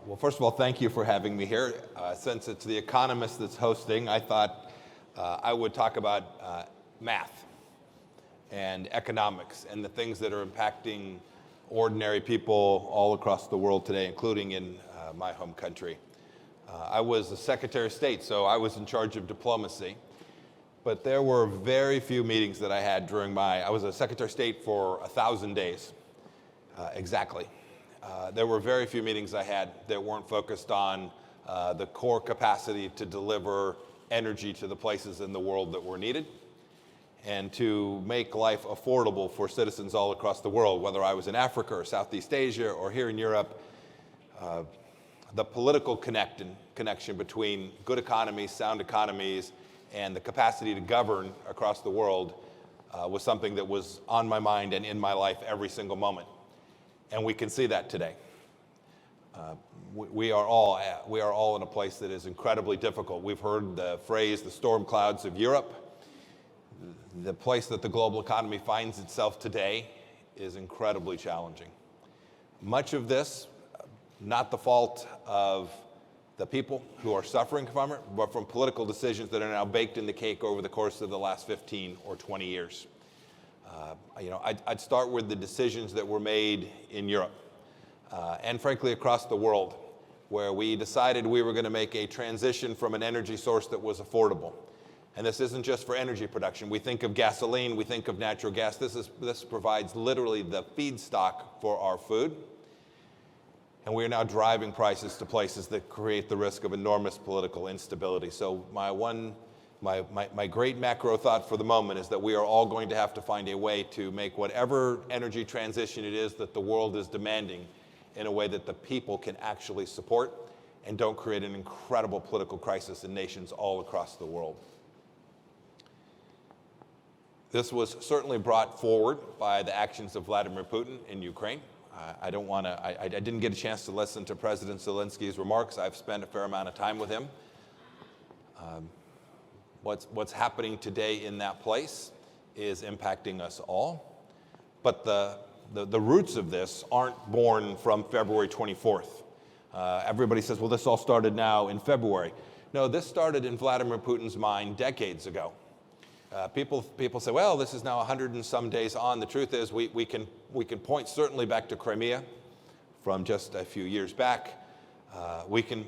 Well, first of all, thank you for having me here. Since it's The Economist that's hosting, I thought I would talk about math and economics and the things that are impacting ordinary people all across the world today, including in my home country. I was the Secretary of State, so I was in charge of diplomacy. But there were very few meetings that I had I was a Secretary of State for 1,000 days, exactly. There were very few meetings I had that weren't focused on the core capacity to deliver energy to the places in the world that were needed and to make life affordable for citizens all across the world, whether I was in Africa or Southeast Asia or here in Europe. The political connection between good economies, sound economies, and the capacity to govern across the world was something that was on my mind and in my life every single moment. And we can see that today. We are all in a place that is incredibly difficult. We've heard the phrase, the storm clouds of Europe. The place that the global economy finds itself today is incredibly challenging. Much of this, not the fault of the people who are suffering from it, but from political decisions that are now baked in the cake over the course of the last 15 or 20 years. I'd start with the decisions that were made in Europe and frankly across the world, where we decided we were going to make a transition from an energy source that was affordable. And this isn't just for energy production. We think of gasoline, we think of natural gas. This provides literally the feedstock for our food. And we are now driving prices to places that create the risk of enormous political instability. So my great macro thought for the moment is that we are all going to have to find a way to make whatever energy transition it is that the world is demanding in a way that the people can actually support and don't create an incredible political crisis in nations all across the world. This was certainly brought forward by the actions of Vladimir Putin in Ukraine. I didn't get a chance to listen to President Zelensky's remarks. I've spent a fair amount of time with him. What's happening today in that place is impacting us all. But the roots of this aren't born from February 24th. Everybody says, well, this all started now in February. No, this started in Vladimir Putin's mind decades ago. People say, well, this is now 100 and some days on. The truth is we can point certainly back to Crimea from just a few years back. We can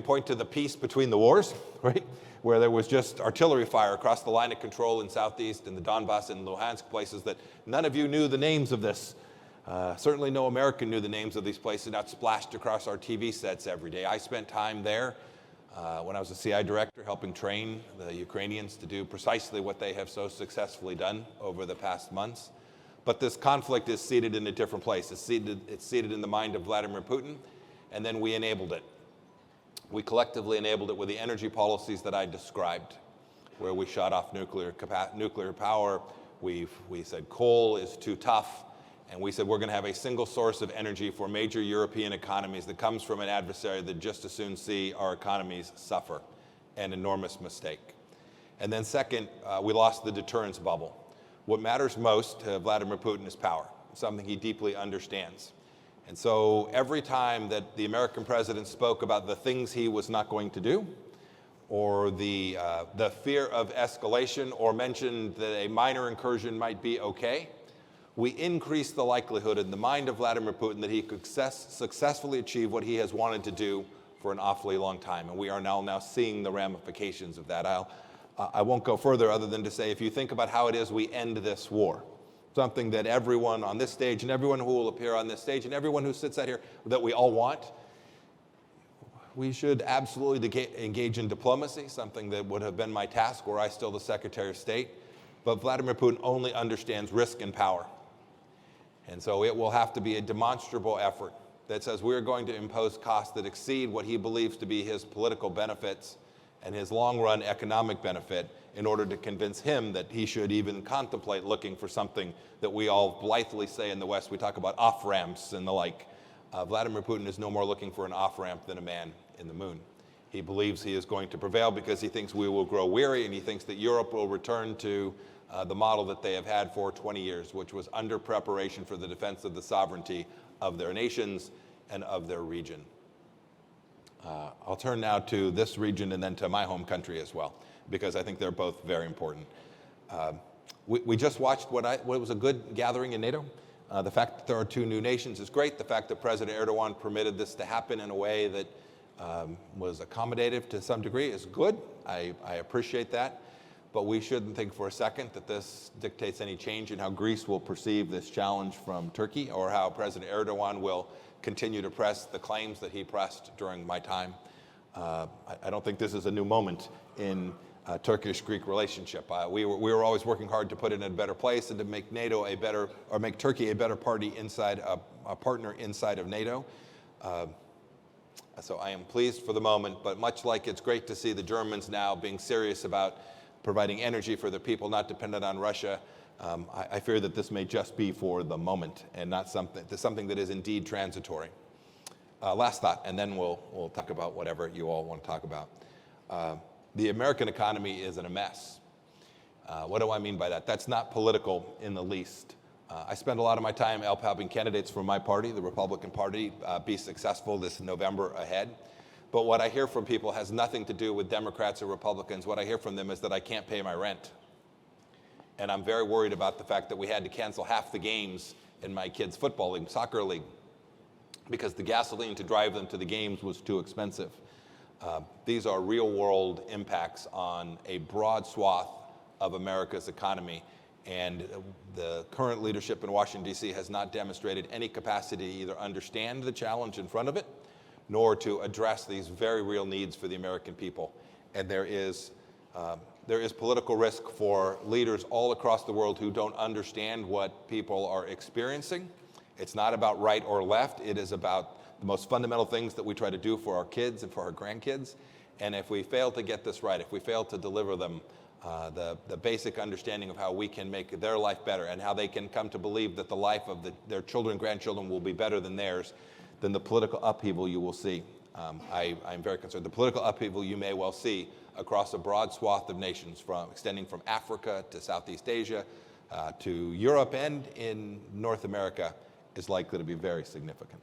point to the peace between the wars, right? Where there was just artillery fire across the line of control in Southeast and the Donbass and Luhansk places that none of you knew the names of this. Certainly no American knew the names of these places, not splashed across our TV sets every day. I spent time there when I was a CI director helping train the Ukrainians to do precisely what they have so successfully done over the past months. But this conflict is seated in a different place. It's seated in the mind of Vladimir Putin, and then we enabled it. We collectively enabled it with the energy policies that I described, where we shut off nuclear power. We said coal is too tough, and we said we're going to have a single source of energy for major European economies that comes from an adversary that just as soon see our economies suffer. An enormous mistake. And then second, we lost the deterrence bubble. What matters most to Vladimir Putin is power, something he deeply understands. And so every time that the American president spoke about the things he was not going to do, or the fear of escalation, or mentioned that a minor incursion might be okay, we increased the likelihood in the mind of Vladimir Putin that he could successfully achieve what he has wanted to do for an awfully long time. And we are now seeing the ramifications of that. I won't go further other than to say, if you think about how it is we end this war, something that everyone on this stage and everyone who will appear on this stage and everyone who sits out here that we all want, we should absolutely engage in diplomacy, something that would have been my task were I still the Secretary of State. But Vladimir Putin only understands risk and power. And so it will have to be a demonstrable effort that says we're going to impose costs that exceed what he believes to be his political benefits and his long-run economic benefit in order to convince him that he should even contemplate looking for something that we all blithely say in the West. We talk about off-ramps and the like. Vladimir Putin is no more looking for an off-ramp than a man in the moon. He believes he is going to prevail because he thinks we will grow weary, and he thinks that Europe will return to the model that they have had for 20 years, which was under preparation for the defense of the sovereignty of their nations and of their region. I'll turn now to this region and then to my home country as well, because I think they're both very important. We just watched what was a good gathering in NATO. The fact that there are two new nations is great. The fact that President Erdogan permitted this to happen in a way that was accommodative to some degree is good. I appreciate that. But we shouldn't think for a second that this dictates any change in how Greece will perceive this challenge from Turkey, or how President Erdogan will continue to press the claims that he pressed during my time. I don't think this is a new moment in Turkish-Greek relationship. We were always working hard to put it in a better place and to make NATO a better, or make Turkey a better party inside, a partner inside of NATO. So I am pleased for the moment, but much like it's great to see the Germans now being serious about providing energy for their people, not dependent on Russia, I fear that this may just be for the moment and not something that is indeed transitory. Last thought, and then we'll talk about whatever you all want to talk about. The American economy is in a mess. What do I mean by that? That's not political in the least. I spend a lot of my time helping candidates from my party, the Republican Party, be successful this November ahead. But what I hear from people has nothing to do with Democrats or Republicans. What I hear from them is that I can't pay my rent. And I'm very worried about the fact that we had to cancel half the games in my kids' football league, soccer league, because the gasoline to drive them to the games was too expensive. These are real-world impacts on a broad swath of America's economy. And the current leadership in Washington, D.C. has not demonstrated any capacity to either understand the challenge in front of it, nor to address these very real needs for the American people. And there is political risk for leaders all across the world who don't understand what people are experiencing. It's not about right or left. It is about the most fundamental things that we try to do for our kids and for our grandkids. And if we fail to get this right, if we fail to deliver them the basic understanding of how we can make their life better and how they can come to believe that the life of their children and grandchildren will be better than theirs, then the political upheaval you will see. I'm very concerned. The political upheaval you may well see across a broad swath of nations, extending from Africa to Southeast Asia to Europe and in North America, is likely to be very significant.